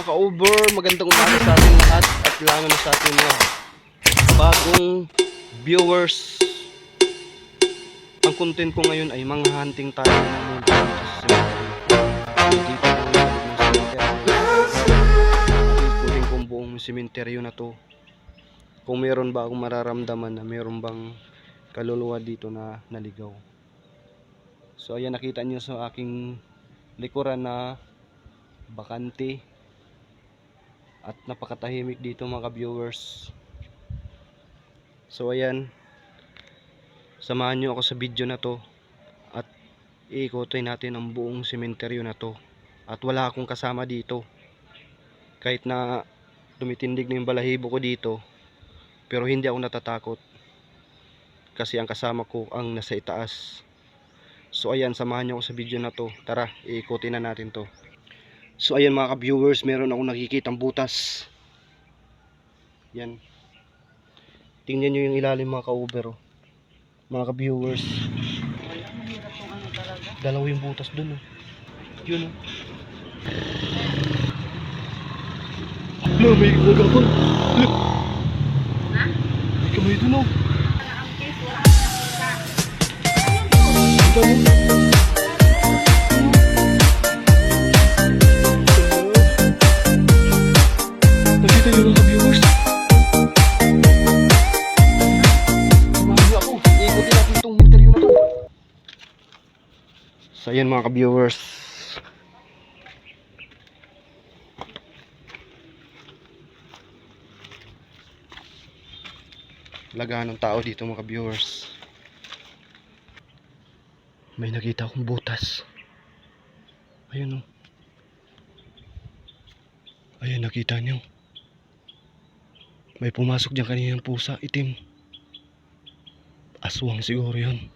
mga ka-over, magandang umaga sa ating lahat at lalo na sa ating mga bagong viewers. Ang content ko ngayon ay mga hunting tayo ng multi sa dito ng cemetery. Ikutin kong buong sementeryo na to. Kung meron ba akong mararamdaman na meron bang kaluluwa dito na naligaw. So ayan, nakita niyo sa aking likuran na bakante at napakatahimik dito mga viewers. So ayan, samahan nyo ako sa video na to at iikotin natin ang buong sementeryo na to. At wala akong kasama dito, kahit na tumitindig na yung balahibo ko dito, pero hindi ako natatakot kasi ang kasama ko ang nasa itaas. So ayan, samahan nyo ako sa video na to. Tara, iikotin na natin to. So ayan mga ka-viewers, meron akong nakikitang butas. Yan. Tingnan nyo yung ilalim mga ka-over, oh. Mga ka-viewers. Dalawa yung butas dun, oh. Yun, oh. Lo, may gagapon. Lo. Ha? May kamay dun, oh. Nakita nyo mga ka-viewers. Samahan nyo ako. Iikutin natin itong interview na to. So ayan mga ka-viewers, lagaan ng tao dito mga ka-viewers. May nakita akong butas. Ayun, oh. Ayun, nakita nyo. May pumasok dyan kaninang pusa, itim. Aswang siguro yun.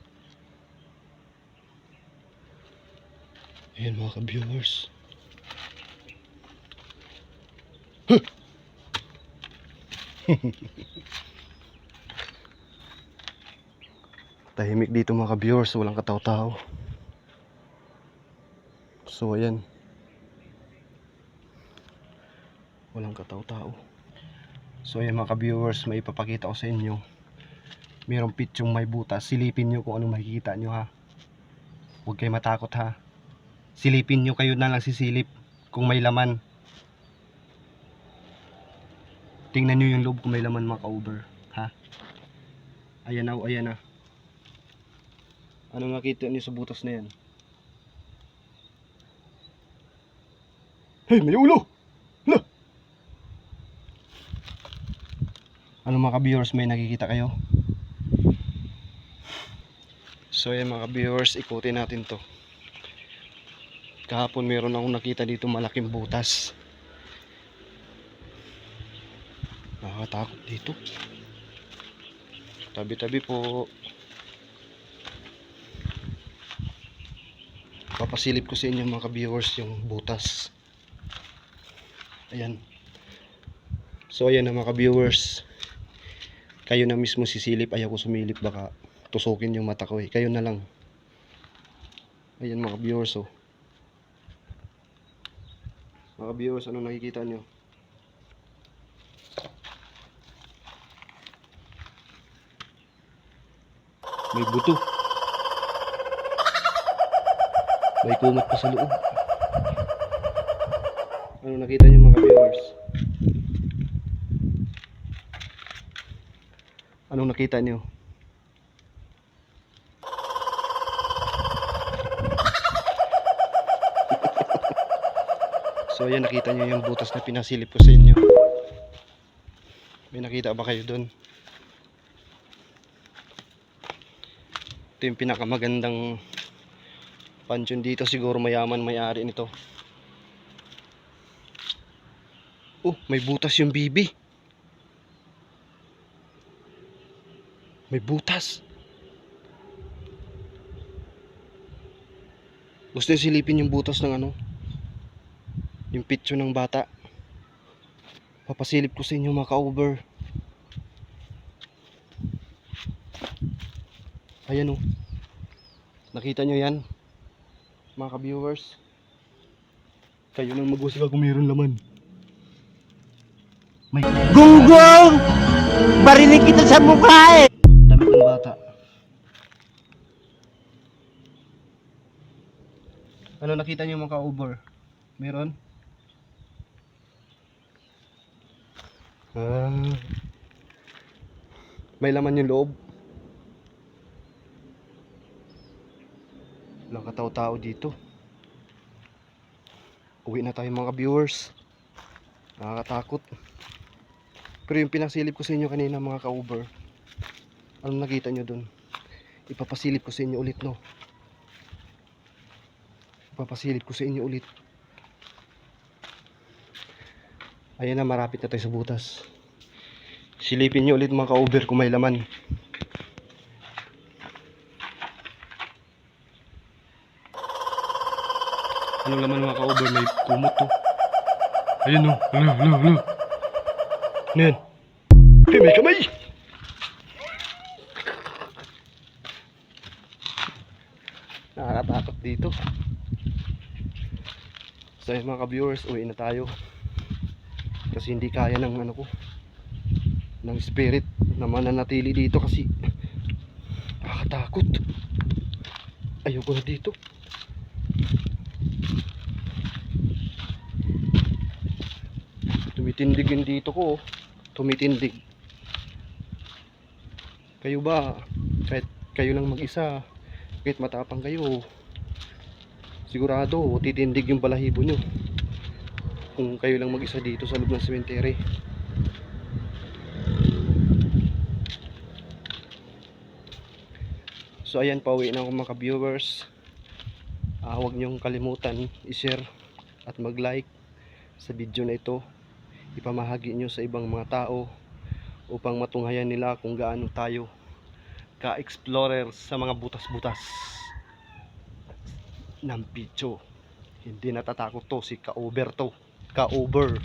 Ayan mga ka-viewers. Huh! Tahimik dito mga ka-viewers, walang kataw-tao. So ayan, walang kataw-tao. So ayan mga ka-viewers, may ipapakita ko sa inyo. Mayroong pitchong may butas. Silipin nyo kung ano makikita nyo, ha. Huwag kayo matakot, ha. Silipin nyo, kayo na lang sisilip kung may laman. Tingnan nyo yung loob kung may laman mga ka-over, ha. Ayan na, ayan na. Anong nakita niyo sa butas na yan? Hey, may ulo! Hala! Ano mga ka-viewers, may nakikita kayo? So yan mga ka-viewers, ikutin natin to. Kahapon meron akong nakita dito malaking butas. Nakakatakot dito. Tabi-tabi po. Papasilip ko sa inyo mga ka-viewers yung butas. Ayan. So ayan na mga ka-viewers. Kayo na mismo sisilip. Ayaw ko sumilip, baka tusukin yung mata ko, eh. Kayo na lang. Ayan mga ka-viewers, oh. Mga ka-viewers, ano nakikita nyo? May buto. May kumot pa sa loob. Ano nakita nyo mga viewers? Anong nakita nyo? So ayan, nakita nyo yung butas na pinasilip ko sa inyo. May nakita ba kayo doon? Ito yung pinakamagandang pansyon dito. Siguro mayaman may-ari nito. Oh, may butas yung bibi. May butas. Gusto nyo silipin yung butas ng ano? Yung picture ng bata. Papasilip ko sa inyo mga ka-over. Ayan, oh. Nakita nyo yan mga ka-viewers? Kayo nang mag-usika kung mayroon laman. Gunggong! Barinig kita sa mukha eh! Damit ng bata. Ano nakita niyo mga ka-Uber? Meron? May laman yung loob. Walang katao-tao dito. Uwi na tayo mga viewers. Nakakatakot. Pero yung pinasilip ko sa inyo kanina mga ka-Uber, anong nakita nyo dun? Ipapasilip ko sa inyo ulit, no? Ipapasilip ko sa inyo ulit. Ayan na, marapit na tayo sa butas. Silipin nyo ulit mga ka-Uber kung may laman. Anong laman mga ka-Uber? May kumot to. Ayun no. Alo. Ano yan? May kamay! Nakakatakot dito. So yun mga ka-viewers, uwi na tayo. Kasi hindi kaya ng ano ko, ng spirit na mananatili dito kasi nakakatakot. Ayoko na dito. Tumitindig yung dito ko, oh. Tumitindig. Kayo ba, kahit kayo lang mag-isa, kahit matapang kayo, sigurado titindig yung balahibo nyo kung kayo lang mag-isa dito sa loob ng cemetery. So ayan, pauwi na ako mga viewers. Huwag nyong kalimutan i-share at mag-like sa video na ito. Ipamahagi nyo sa ibang mga tao upang matunghayan nila kung gaano tayo ka-explorer sa mga butas-butas ng Picho. Hindi natatakot to, si ka-Uber to. Ka-Uber.